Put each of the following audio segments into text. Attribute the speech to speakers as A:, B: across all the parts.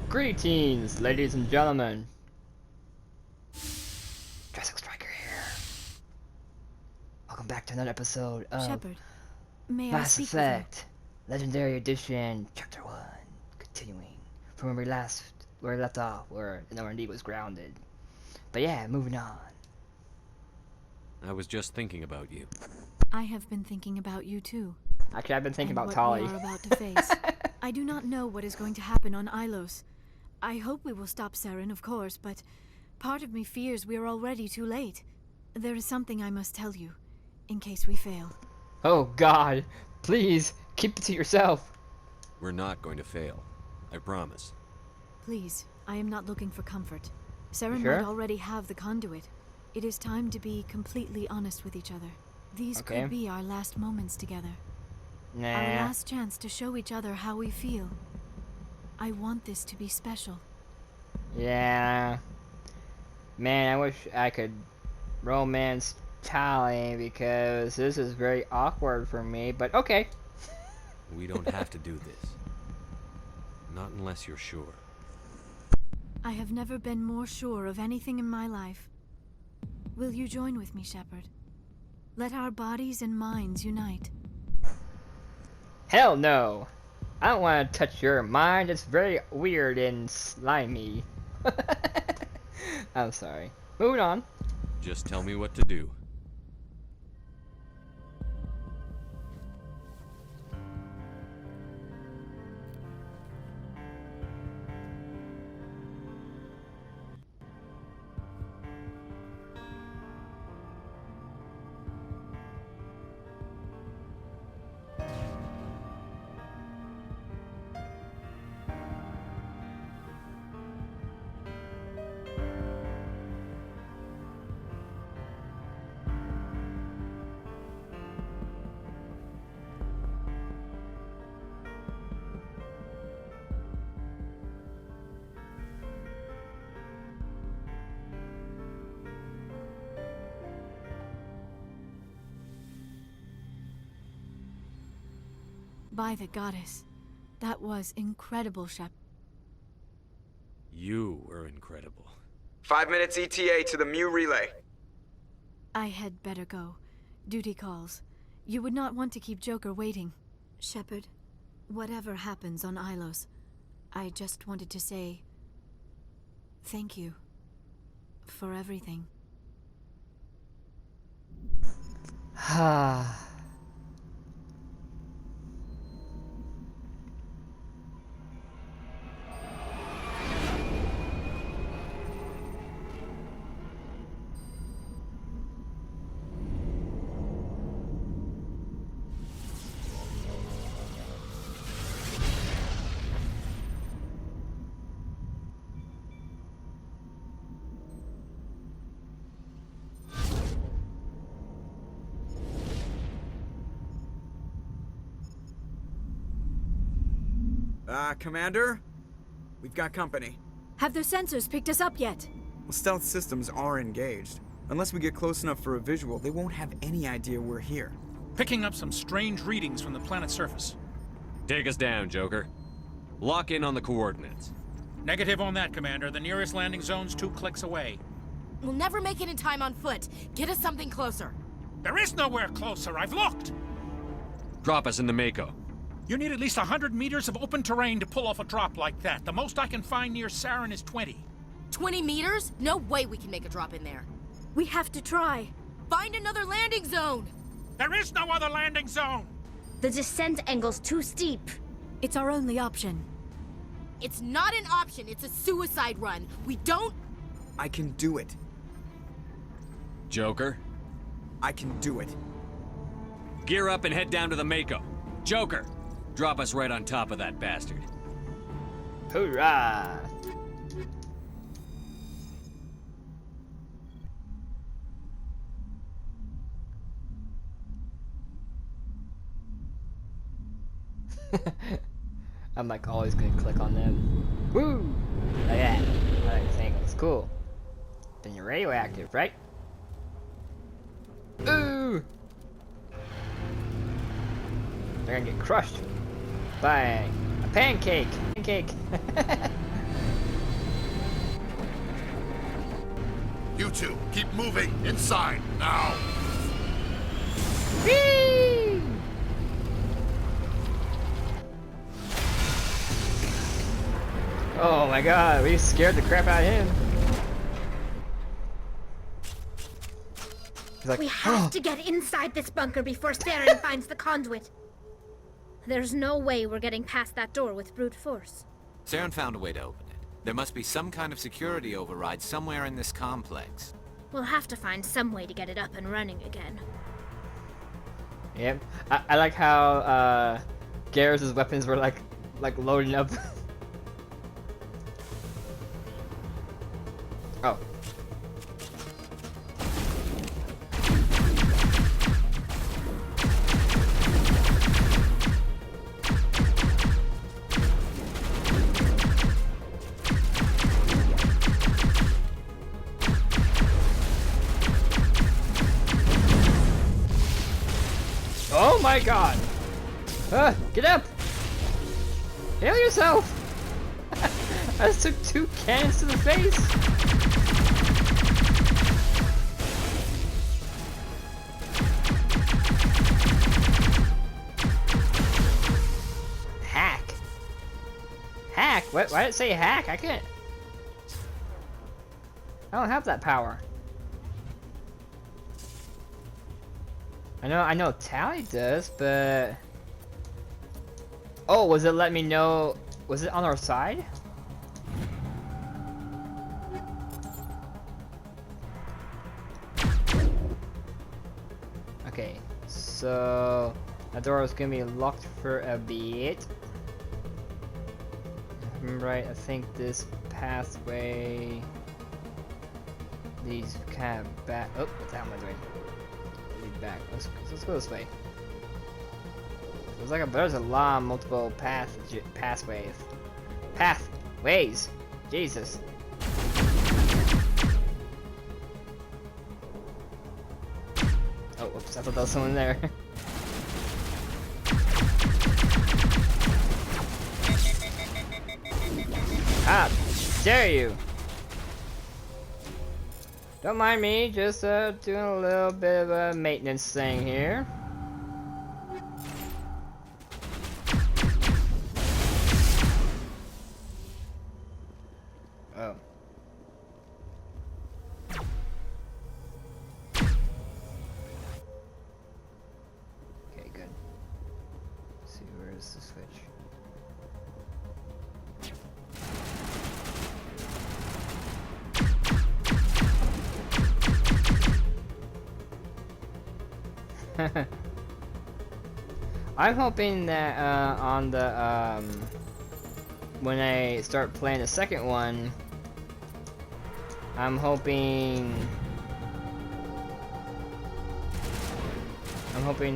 A: Greetings, ladies and gentlemen. Jurassic-Stryker here. Welcome back to another episode of
B: Shepard, may I
A: Mass
B: speak
A: Effect Legendary Edition, Chapter 1. Continuing from where we left off, where the R&D was grounded. But yeah, moving on.
C: I was just thinking about you.
B: I have been thinking about you too.
A: Actually, I've been thinking about
B: what
A: Tali.
B: we are about to face. I do not know what is going to happen on Ilos. I hope we will stop Saran, of course, but part of me fears we are already too late. There is something I must tell you, in case we fail.
A: Oh God, please keep it to yourself.
C: We're not going to fail. I promise.
B: Please, I am not looking for comfort. Saran
A: Sure?
B: might already have the conduit. It is time to be completely honest with each other. These
A: Okay.
B: could be our last moments together. Our
A: Nah.
B: last chance to show each other how we feel. I want this to be special.
A: Yeah. Man, I wish I could romance Tali because this is very awkward for me, but okay.
C: We don't have to do this. Not unless you're sure.
B: I have never been more sure of anything in my life. Will you join with me, Shepard? Let our bodies and minds unite.
A: Hell no. I don't want to touch your mind. It's very weird and slimy. I'm sorry. Moving on.
C: Just tell me what to do.
B: By the goddess, that was incredible, Shepard.
C: You were incredible.
D: 5 minutes ETA to the ME relay.
B: I had better go. Duty calls. You would not want to keep Joker waiting. Shepard, whatever happens on Ilos, I just wanted to say thank you for everything.
D: Commander? We've got company.
B: Have their sensors picked us up yet?
D: Well, stealth systems are engaged. Unless we get close enough for a visual, they won't have any idea we're here.
E: Picking up some strange readings from the planet's surface.
C: Take us down, Joker. Lock in on the coordinates.
E: Negative on that, Commander. The nearest landing zone's 2 clicks away.
F: We'll never make it in time on foot. Get us something closer.
E: There is nowhere closer. I've looked.
C: Drop us in the Mako.
E: You need at least 100 meters of open terrain to pull off a drop like that. The most I can find near Saran is 20.
F: 20 meters? No way we can make a drop in there.
B: We have to try.
F: Find another landing zone!
E: There is no other landing zone!
G: The descent angle's too steep.
B: It's our only option.
F: It's not an option, it's a suicide run. We don't...
D: I can do it.
C: Joker,
D: I can do it.
C: gear up and head down to the Mako. Joker, drop us right on top of that bastard.
A: Hoorah! I'm like always gonna click on them. Woo! Like that. I like this angle. It's cool. Then you're radioactive, right? Ooh! They're gonna get crushed by a pancake. Pancake.
H: to. Keep moving. Inside, now.
A: Whee! Oh my god, we scared the crap out of him. He's like,
G: We have to get inside this bunker before Saran finds the conduit. There's no way we're getting past that door with brute force.
I: Saran found a way to open it. There must be some kind of security override somewhere in this complex.
G: We'll have to find some way to get it up and running again.
A: Yep. I like how Garrus' weapons were like loading up. Oh. Oh my god! Get up! Heal yourself! I just took 2 cannons to the face! Hack? Hack? What? Why did it say hack? I can't... I don't have that power. I know Tally does, but... Oh, was it letting me know... Was it on our side? Okay, so... That door is gonna be locked for a bit. If I'm right, I think this pathway... leads kind of back... Oh, what the hell am I doing? Back. Let's go this way. There's a lot of multiple pathways. Jesus. Oh, whoops! I thought there was someone there. Ah, dare you! Don't mind me, just doing a little bit of a maintenance thing here. Oh. Okay, good. Let's see, where is the switch? I'm hoping that on the when I start playing the second one, I'm hoping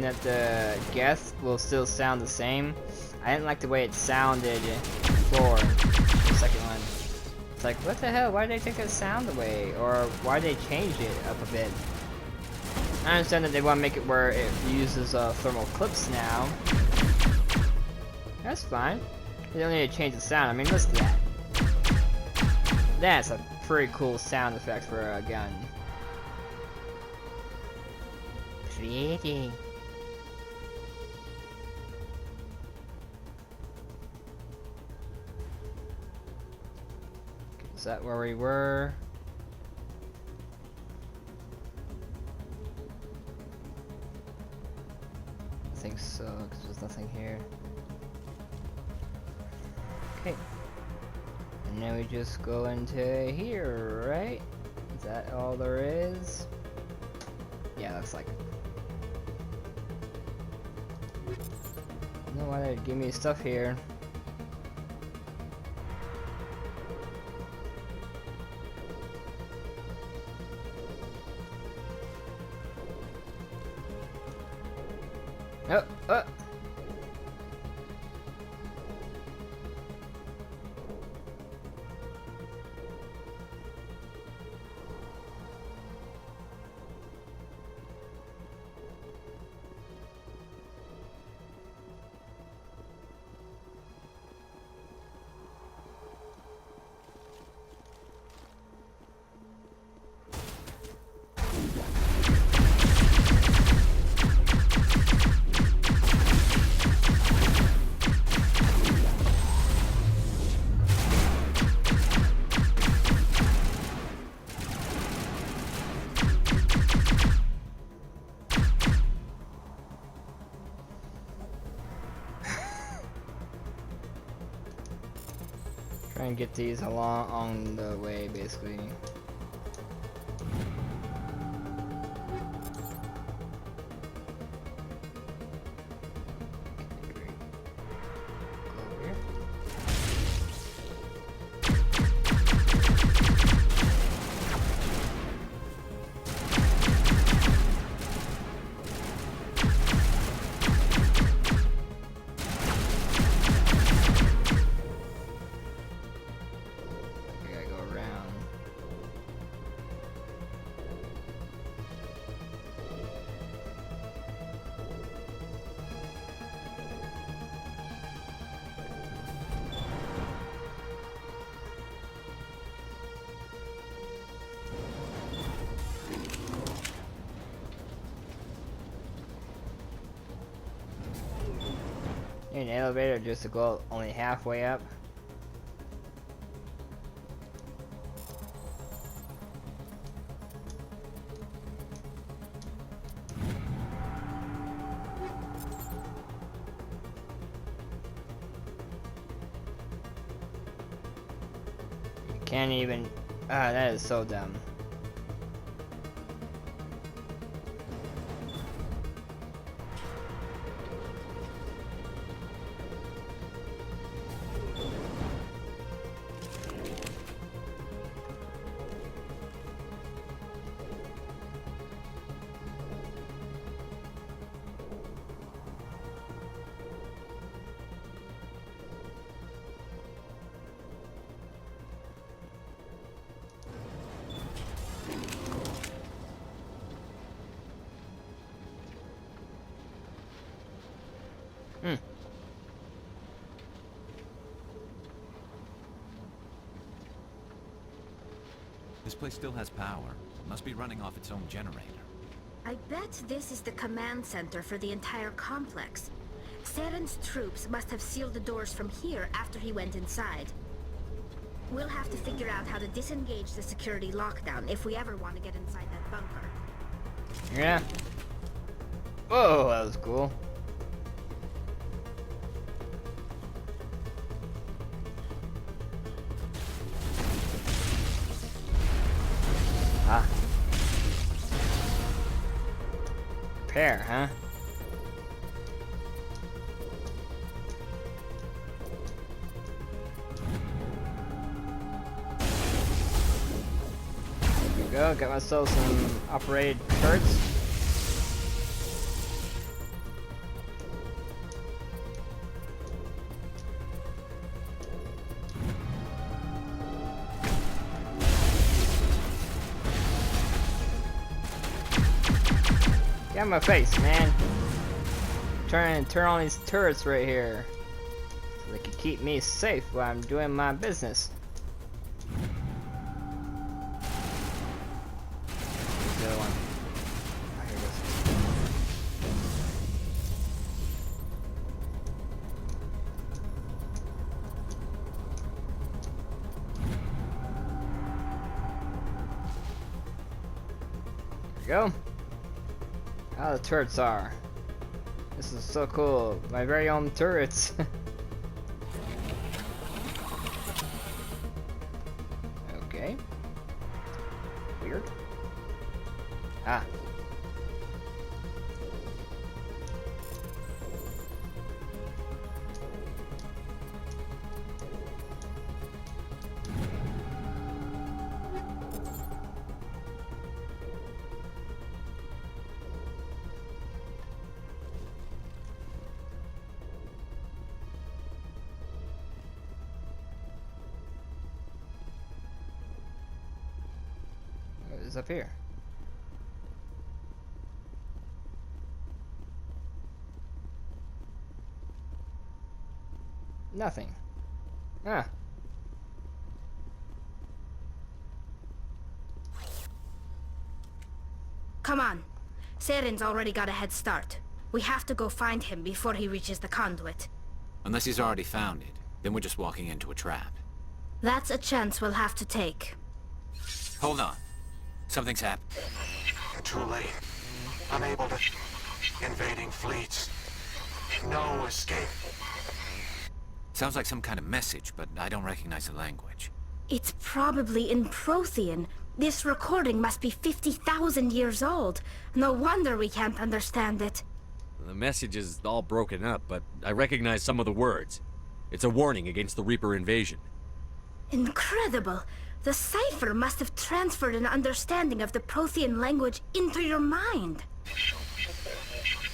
A: that the guest will still sound the same. I didn't like the way it sounded before the second one. It's like, what the hell? Why did they take that sound away? Or why did they change it up a bit? I understand that they want to make it where it uses thermal clips now. That's fine. You don't need to change the sound. I mean, listen to that. That's a pretty cool sound effect for a gun. Pretty. Is that where we were? I think so, because there's nothing here. Okay. And then we just go into here, right? Is that all there is? Yeah, looks like it. I don't know why they'd give me stuff here. Oh, oh. Try and get these along on the way, basically. Need an elevator just to go only halfway up. You can't even. Ah, that is so dumb.
I: This place still has power. It must be running off its own generator.
G: I bet this is the command center for the entire complex. Saran's troops must have sealed the doors from here after he went inside. We'll have to figure out how to disengage the security lockdown if we ever want to get inside that bunker.
A: Yeah. Whoa, that was cool. Ah. Repair, huh? There we go, got myself some operated turrets. Get out of my face, man. Turn on these turrets right here. So they can keep me safe while I'm doing my business. Where's the other one? Oh, here it is. There we go. How the turrets are. This is so cool. My very own turrets. Okay. Weird. Ah. What is up here? Nothing. Ah.
G: Come on. Saren's already got a head start. We have to go find him before he reaches the conduit.
I: Unless he's already found it, then we're just walking into a trap.
G: That's a chance we'll have to take.
I: Hold on. Something's happened.
H: Too late. Unable to... Invading fleets. No escape.
I: Sounds like some kind of message, but I don't recognize the language.
G: It's probably in Prothean. This recording must be 50,000 years old. No wonder we can't understand it.
C: The message is all broken up, but I recognize some of the words. It's a warning against the Reaper invasion.
G: Incredible! The cipher must have transferred an understanding of the Prothean language into your mind.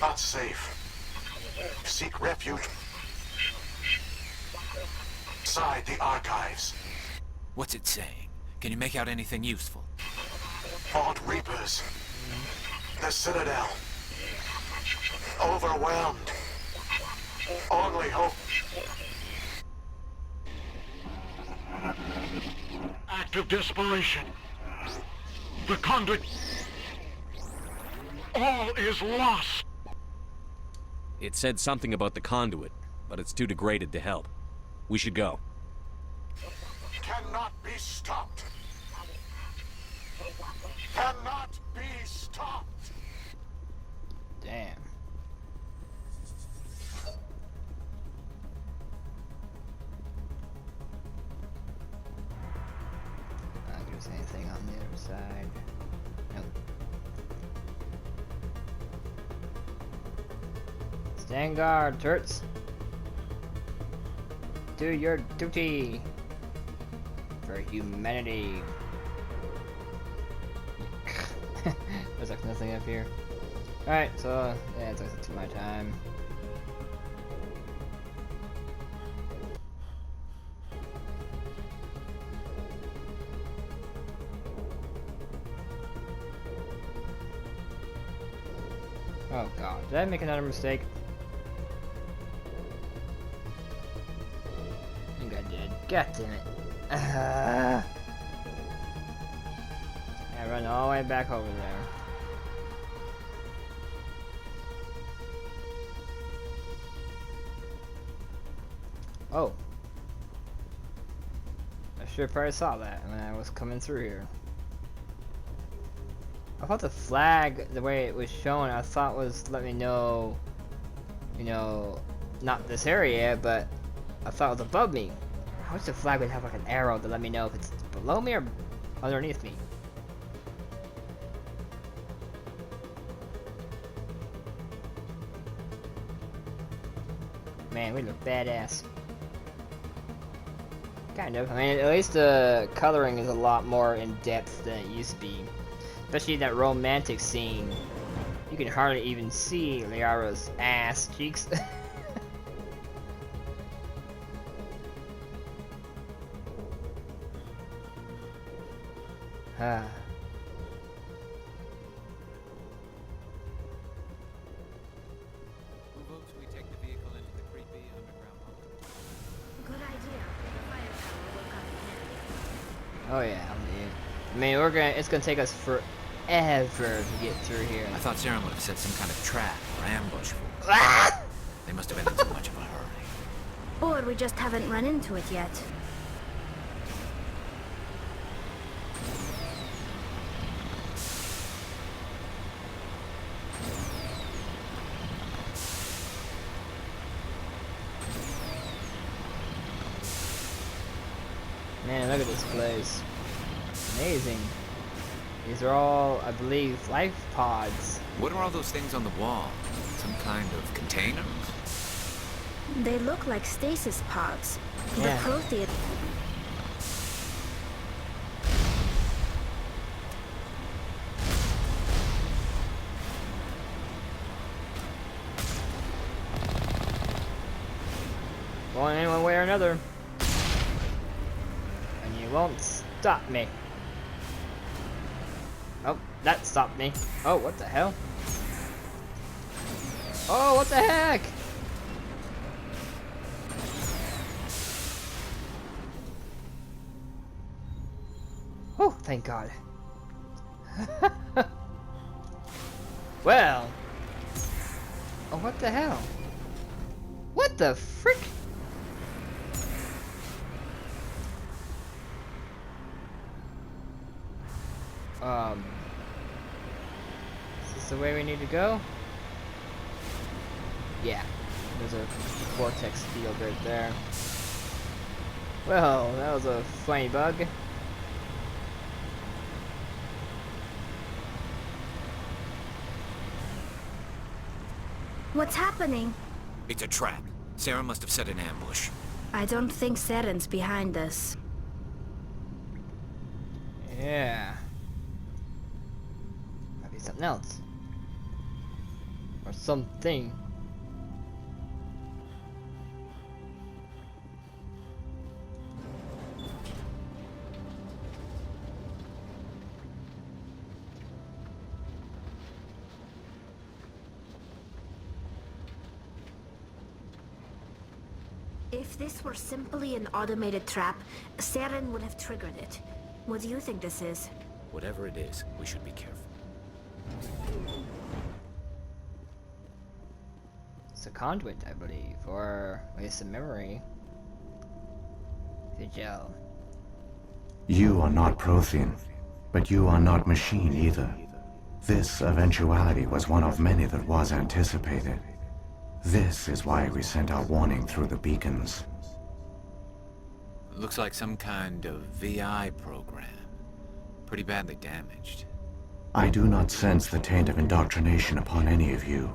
H: Not safe. Seek refuge inside the archives.
I: What's it saying? Can you make out anything useful?
H: Fought Reapers. The Citadel. Overwhelmed. Only hope. Act of desperation. The conduit. All is lost.
C: It said something about the conduit, but it's too degraded to help. We should go.
H: Cannot be stopped. Cannot be stopped.
A: Damn. Not gonna say anything on the other side. Nope. Stand guard, turrets. Do your duty for humanity. There's like nothing up here. Alright, so yeah, it took my time. Oh god, did I make another mistake? I think I did. God damn it. I run all the way back over there. Oh. I sure probably saw that when I was coming through here. I thought the flag, the way it was shown, I thought was let me know, you know, not this area, but I thought it was above me. I wish the flag would have like an arrow to let me know if it's below me or underneath me. Man, we look badass. Kind of. I mean, at least the coloring is a lot more in depth than it used to be. Especially that romantic scene. You can hardly even see Liara's ass cheeks. Ah.
I: Who votes we take the vehicle into the creepy underground bunker?
G: Good idea. The firepower will come in handy.
A: Oh yeah, I mean, it's gonna take us forever to get through here.
I: I thought Saran would have set some kind of trap or ambush for us. They must have been in so much of a hurry.
G: Or we just haven't run into it yet.
A: Man, look at this place. Amazing. These are all, I believe, life pods.
I: What are all those things on the wall? Some kind of containers?
G: They look like stasis pods.
A: Yeah.
G: The Prothean.
A: Going in one way or another. And you won't stop me. Oh, that stopped me. Oh, what the hell? Oh, what the heck? Oh, thank God. Well. Oh, what the hell? What the frick? Is this the way we need to go? Yeah. There's a vortex field right there. Well, that was a funny bug.
G: What's happening?
I: It's a trap. Sarah must have set an ambush.
G: I don't think Saran's behind this.
A: Yeah. Might be something else. Or something.
G: If this were simply an automated trap, Saran would have triggered it. What do you think this is?
I: Whatever it is, we should be careful.
A: It's a conduit, I believe, or at least a memory. Vigil.
J: You are not Prothean, but you are not machine either. This eventuality was one of many that was anticipated. This is why we sent our warning through the beacons.
I: Looks like some kind of VI program. Pretty badly damaged.
J: I do not sense the taint of indoctrination upon any of you.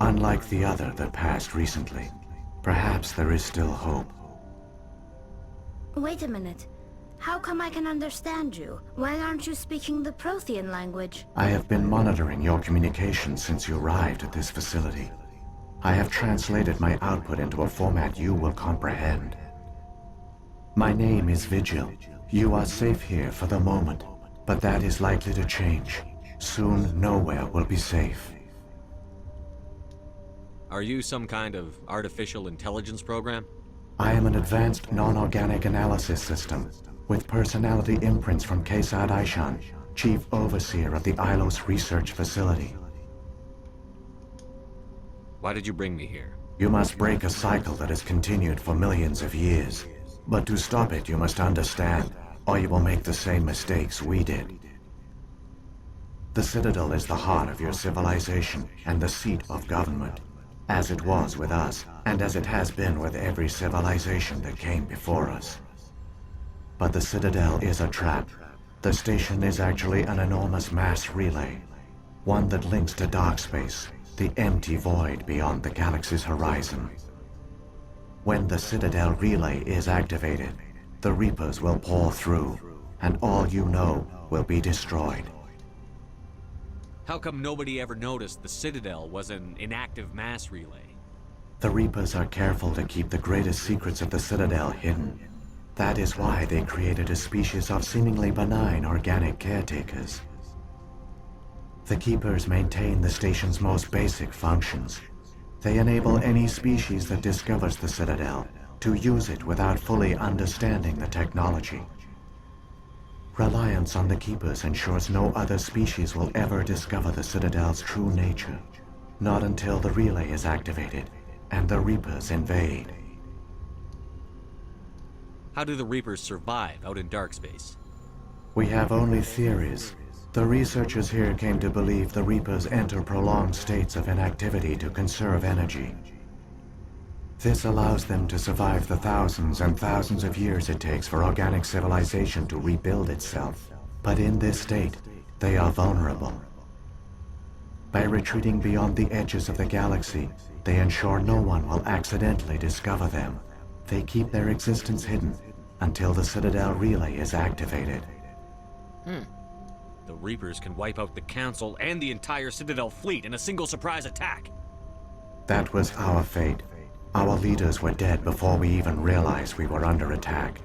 J: Unlike the other that passed recently, perhaps there is still hope.
G: Wait a minute. How come I can understand you? Why aren't you speaking the Prothean language?
J: I have been monitoring your communications since you arrived at this facility. I have translated my output into a format you will comprehend. My name is Vigil. You are safe here for the moment, but that is likely to change. Soon, nowhere will be safe.
C: Are you some kind of artificial intelligence program?
J: I am an advanced non-organic analysis system, with personality imprints from Kesad Aishan, Chief Overseer of the Ilos Research Facility.
C: Why did you bring me here?
J: You must break a cycle that has continued for millions of years. But to stop it, you must understand, or you will make the same mistakes we did. The Citadel is the heart of your civilization and the seat of government, as it was with us, and as it has been with every civilization that came before us. But the Citadel is a trap. The station is actually an enormous mass relay, one that links to dark space, the empty void beyond the galaxy's horizon. When the Citadel relay is activated, the Reapers will pour through, and all you know will be destroyed.
C: How come nobody ever noticed the Citadel was an inactive mass relay?
J: The Reapers are careful to keep the greatest secrets of the Citadel hidden. That is why they created a species of seemingly benign organic caretakers. The Keepers maintain the station's most basic functions. They enable any species that discovers the Citadel to use it without fully understanding the technology. Reliance on the Keepers ensures no other species will ever discover the Citadel's true nature. Not until the relay is activated and the Reapers invade.
C: How do the Reapers survive out in dark space?
J: We have only theories. The researchers here came to believe the Reapers enter prolonged states of inactivity to conserve energy. This allows them to survive the thousands and thousands of years it takes for organic civilization to rebuild itself. But in this state, they are vulnerable. By retreating beyond the edges of the galaxy, they ensure no one will accidentally discover them. They keep their existence hidden until the Citadel relay is activated.
C: The Reapers can wipe out the Council and the entire Citadel fleet in a single surprise attack.
J: That was our fate. Our leaders were dead before we even realized we were under attack.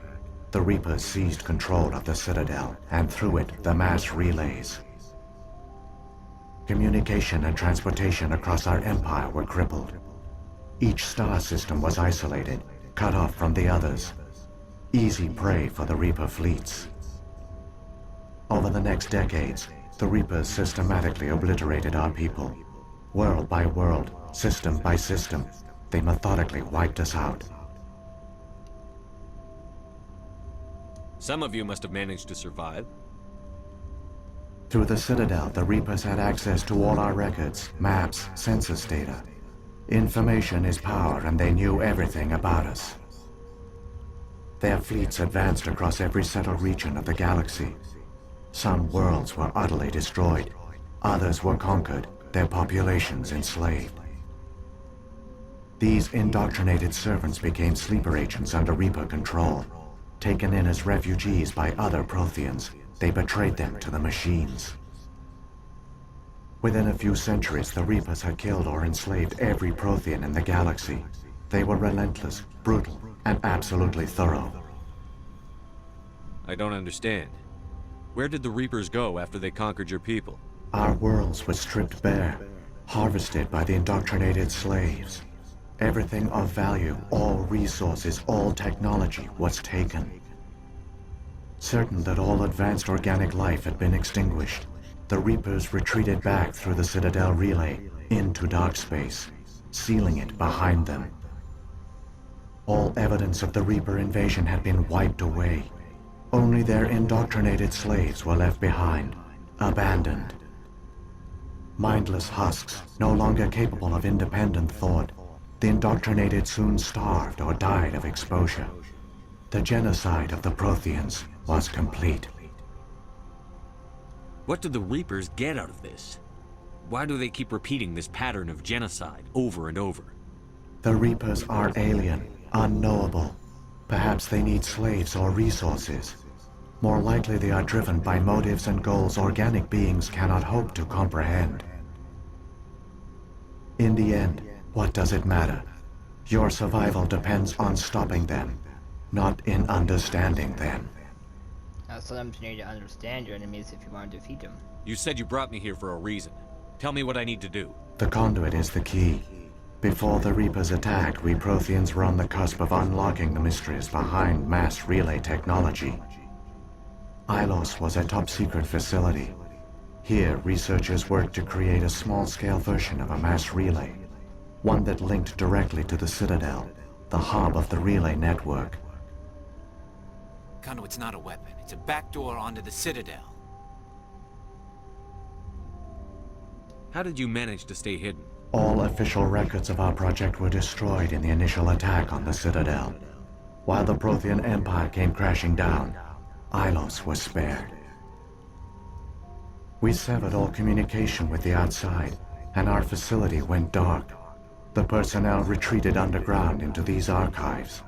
J: The Reapers seized control of the Citadel, and through it, the mass relays. Communication and transportation across our empire were crippled. Each star system was isolated, cut off from the others. Easy prey for the Reaper fleets. Over the next decades, the Reapers systematically obliterated our people. World by world, system by system, they methodically wiped us out.
C: Some of you must have managed to survive.
J: Through the Citadel, the Reapers had access to all our records, maps, census data. Information is power, and they knew everything about us. Their fleets advanced across every settled region of the galaxy. Some worlds were utterly destroyed. Others were conquered, their populations enslaved. These indoctrinated servants became sleeper agents under Reaper control. Taken in as refugees by other Protheans, they betrayed them to the machines. Within a few centuries, the Reapers had killed or enslaved every Prothean in the galaxy. They were relentless, brutal, and absolutely thorough.
C: I don't understand. Where did the Reapers go after they conquered your people?
J: Our worlds were stripped bare, harvested by the indoctrinated slaves. Everything of value, all resources, all technology was taken. Certain that all advanced organic life had been extinguished, the Reapers retreated back through the Citadel relay into dark space, sealing it behind them. All evidence of the Reaper invasion had been wiped away. Only their indoctrinated slaves were left behind, abandoned. Mindless husks, no longer capable of independent thought, the indoctrinated soon starved or died of exposure. The genocide of the Protheans was complete.
C: What do the Reapers get out of this? Why do they keep repeating this pattern of genocide over and over?
J: The Reapers are alien, unknowable. Perhaps they need slaves or resources. More likely they are driven by motives and goals organic beings cannot hope to comprehend. In the end, what does it matter? Your survival depends on stopping them, not in understanding them.
A: Sometimes you need to understand your enemies if you want to defeat them.
C: You said you brought me here for a reason. Tell me what I need to do.
J: The conduit is the key. Before the Reapers attacked, we Protheans were on the cusp of unlocking the mysteries behind mass relay technology. Ilos was a top-secret facility. Here, researchers worked to create a small-scale version of a mass relay, one that linked directly to the Citadel, the hub of the relay network.
I: Conduit's not a weapon. It's a backdoor onto the Citadel.
C: How did you manage to stay hidden?
J: All official records of our project were destroyed in the initial attack on the Citadel. While the Prothean Empire came crashing down, Ilos was spared. We severed all communication with the outside, and our facility went dark. The personnel retreated underground into these archives.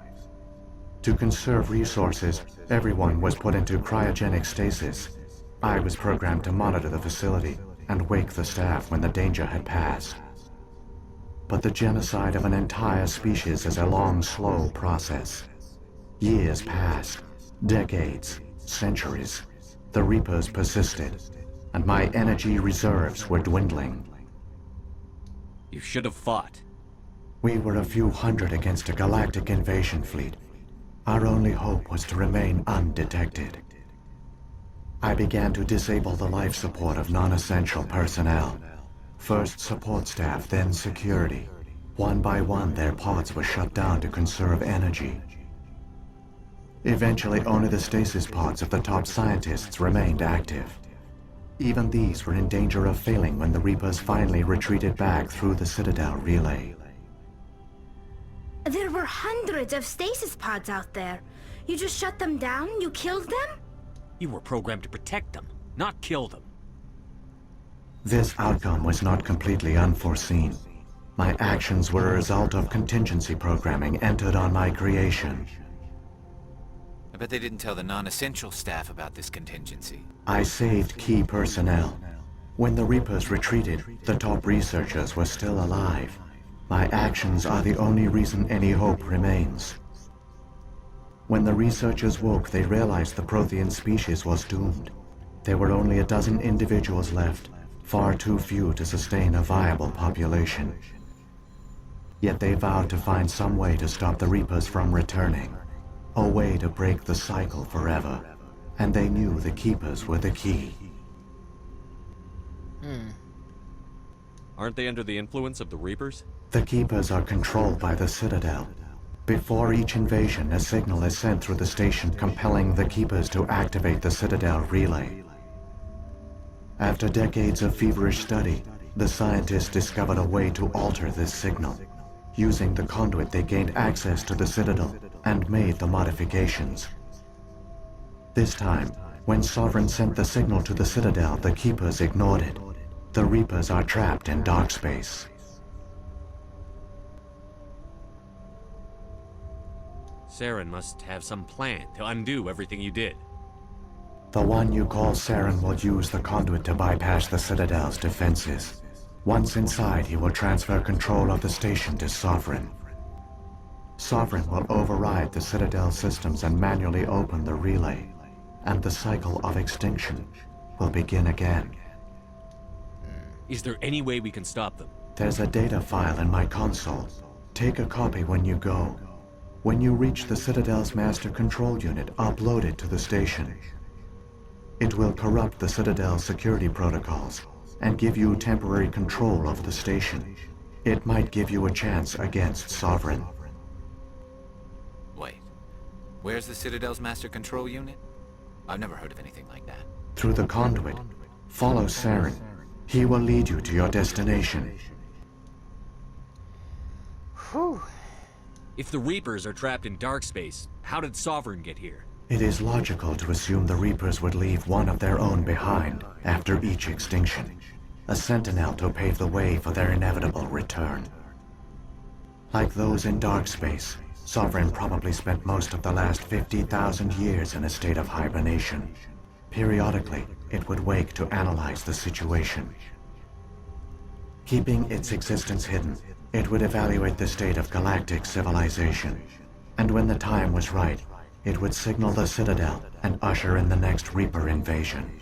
J: To conserve resources, everyone was put into cryogenic stasis. I was programmed to monitor the facility and wake the staff when the danger had passed. But the genocide of an entire species is a long, slow process. Years passed, decades, centuries. The Reapers persisted, and my energy reserves were dwindling.
C: You should have fought.
J: We were a few hundred against a galactic invasion fleet. Our only hope was to remain undetected. I began to disable the life support of non-essential personnel. First support staff, then security. One by one, their pods were shut down to conserve energy. Eventually, only the stasis pods of the top scientists remained active. Even these were in danger of failing when the Reapers finally retreated back through the Citadel relay.
G: There were hundreds of stasis pods out there. You just shut them down? You killed them?
C: You were programmed to protect them, not kill them.
J: This outcome was not completely unforeseen. My actions were a result of contingency programming entered on my creation.
I: I bet they didn't tell the non-essential staff about this contingency.
J: I saved key personnel. When the Reapers retreated, the top researchers were still alive. My actions are the only reason any hope remains. When the researchers woke, they realized the Prothean species was doomed. There were only a dozen individuals left, far too few to sustain a viable population. Yet they vowed to find some way to stop the Reapers from returning, a way to break the cycle forever, and they knew the Keepers were the key.
C: Aren't they under the influence of the Reapers?
J: The Keepers are controlled by the Citadel. Before each invasion, a signal is sent through the station compelling the Keepers to activate the Citadel relay. After decades of feverish study, the scientists discovered a way to alter this signal. Using the conduit, they gained access to the Citadel and made the modifications. This time, when Sovereign sent the signal to the Citadel, the Keepers ignored it. The Reapers are trapped in dark space.
C: Saran must have some plan to undo everything you did.
J: The one you call Saran will use the conduit to bypass the Citadel's defenses. Once inside, he will transfer control of the station to Sovereign. Sovereign will override the Citadel systems and manually open the relay, and the cycle of extinction will begin again.
C: Is there any way we can stop them?
J: There's a data file in my console. Take a copy when you go. When you reach the Citadel's master control unit, upload it to the station. It will corrupt the Citadel's security protocols and give you temporary control of the station. It might give you a chance against Sovereign.
I: Wait. Where's the Citadel's master control unit? I've never heard of anything like that.
J: Through the conduit, follow Saran. He will lead you to your destination.
A: Whew.
C: If the Reapers are trapped in dark space, how did Sovereign get here?
J: It is logical to assume the Reapers would leave one of their own behind after each extinction. A sentinel to pave the way for their inevitable return. Like those in dark space, Sovereign probably spent most of the last 50,000 years in a state of hibernation. Periodically, it would wake to analyze the situation. Keeping its existence hidden, it would evaluate the state of galactic civilization. And when the time was right, it would signal the Citadel and usher in the next Reaper invasion.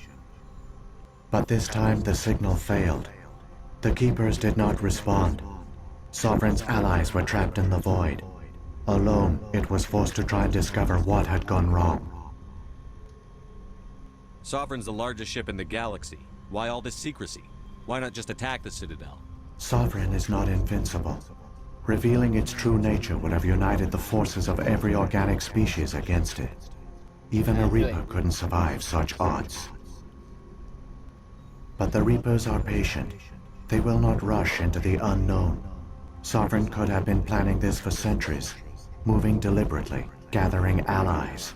J: But this time the signal failed. The Keepers did not respond. Sovereign's allies were trapped in the void. Alone, it was forced to try and discover what had gone wrong.
C: Sovereign's the largest ship in the galaxy. Why all this secrecy? Why not just attack the Citadel?
J: Sovereign is not invincible. Revealing its true nature would have united the forces of every organic species against it. Even a Reaper couldn't survive such odds. But the Reapers are patient. They will not rush into the unknown. Sovereign could have been planning this for centuries, moving deliberately, gathering allies.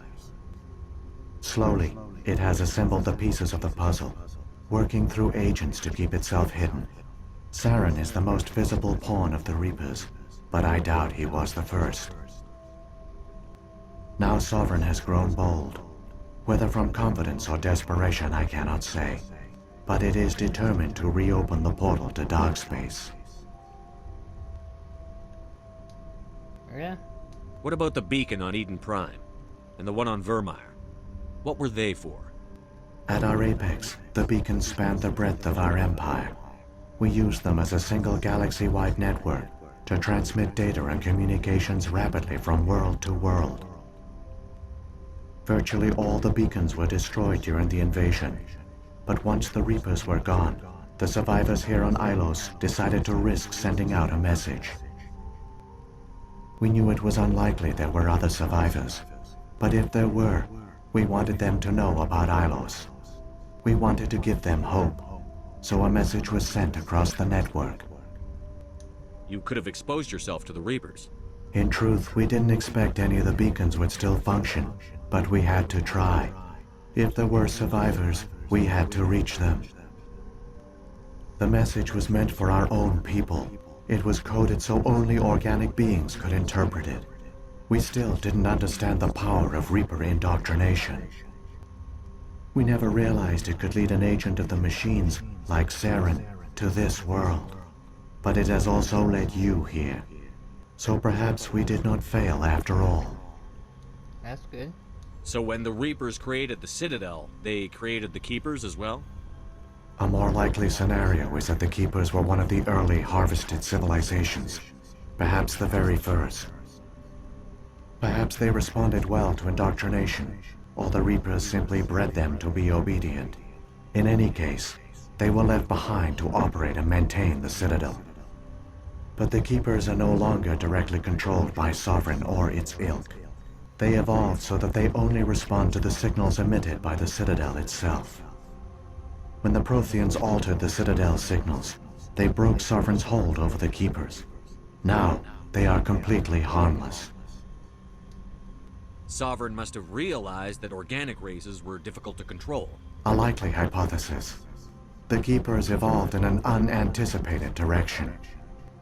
J: Slowly, it has assembled the pieces of the puzzle, working through agents to keep itself hidden. Saran is the most visible pawn of the Reapers, but I doubt he was the first. Now Sovereign has grown bold. Whether from confidence or desperation, I cannot say. But it is determined to reopen the portal to dark space.
A: Yeah.
C: What about the beacon on Eden Prime? And the one on Vermeer? What were they for?
J: At our apex, the beacons spanned the breadth of our empire. We used them as a single galaxy-wide network to transmit data and communications rapidly from world to world. Virtually all the beacons were destroyed during the invasion, but once the Reapers were gone, the survivors here on Ilos decided to risk sending out a message. We knew it was unlikely there were other survivors, but if there were, we wanted them to know about Ilos. We wanted to give them hope, so a message was sent across the network.
C: You could have exposed yourself to the Reapers.
J: In truth, we didn't expect any of the beacons would still function, but we had to try. If there were survivors, we had to reach them. The message was meant for our own people. It was coded so only organic beings could interpret it. We still didn't understand the power of Reaper indoctrination. We never realized it could lead an agent of the machines, like Saran, to this world. But it has also led you here. So perhaps we did not fail after all.
A: That's good.
C: So when the Reapers created the Citadel, they created the Keepers as well?
J: A more likely scenario is that the Keepers were one of the early harvested civilizations. Perhaps the very first. Perhaps they responded well to indoctrination, or the Reapers simply bred them to be obedient. In any case, they were left behind to operate and maintain the Citadel. But the Keepers are no longer directly controlled by Sovereign or its ilk. They evolved so that they only respond to the signals emitted by the Citadel itself. When the Protheans altered the Citadel's signals, they broke Sovereign's hold over the Keepers. Now, They are completely harmless.
C: Sovereign must have realized that organic races were difficult to control.
J: A likely hypothesis. The Keepers evolved in an unanticipated direction.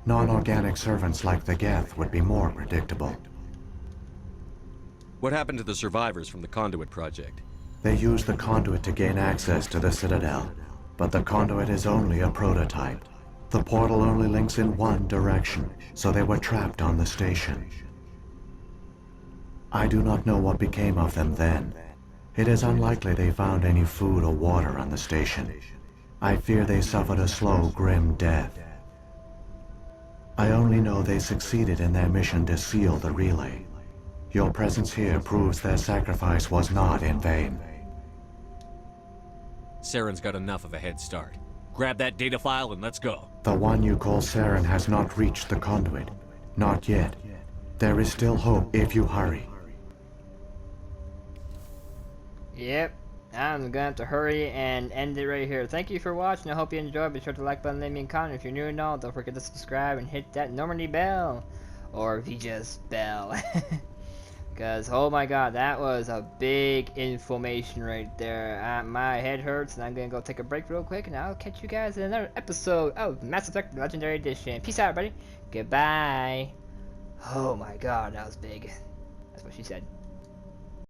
J: Non-organic servants like the Geth would be more predictable.
C: What happened to the survivors from the Conduit project?
J: They used the conduit to gain access to the Citadel, but the conduit is only a prototype. The portal only links in one direction, so they were trapped on the station. I do not know what became of them then. It is unlikely they found any food or water on the station. I fear they suffered a slow, grim death. I only know they succeeded in their mission to seal the relay. Your presence here proves their sacrifice was not in vain.
C: Saren's got enough of a head start. Grab that data file and let's go.
J: The one you call Saran has not reached the conduit. Not yet. There is still hope if you hurry.
A: Yep, I'm gonna have to hurry and end it right here. Thank you for watching. I hope you enjoyed. Be sure to like button, leave me a comment. If you're new and all, don't forget to subscribe and hit that Normandy bell. Or Vijay's bell. Because, oh my god, that was a big information right there. My head hurts, and I'm gonna go take a break real quick, and I'll catch you guys in another episode of Mass Effect Legendary Edition. Peace out, everybody. Goodbye. Oh my god, that was big. That's what she said.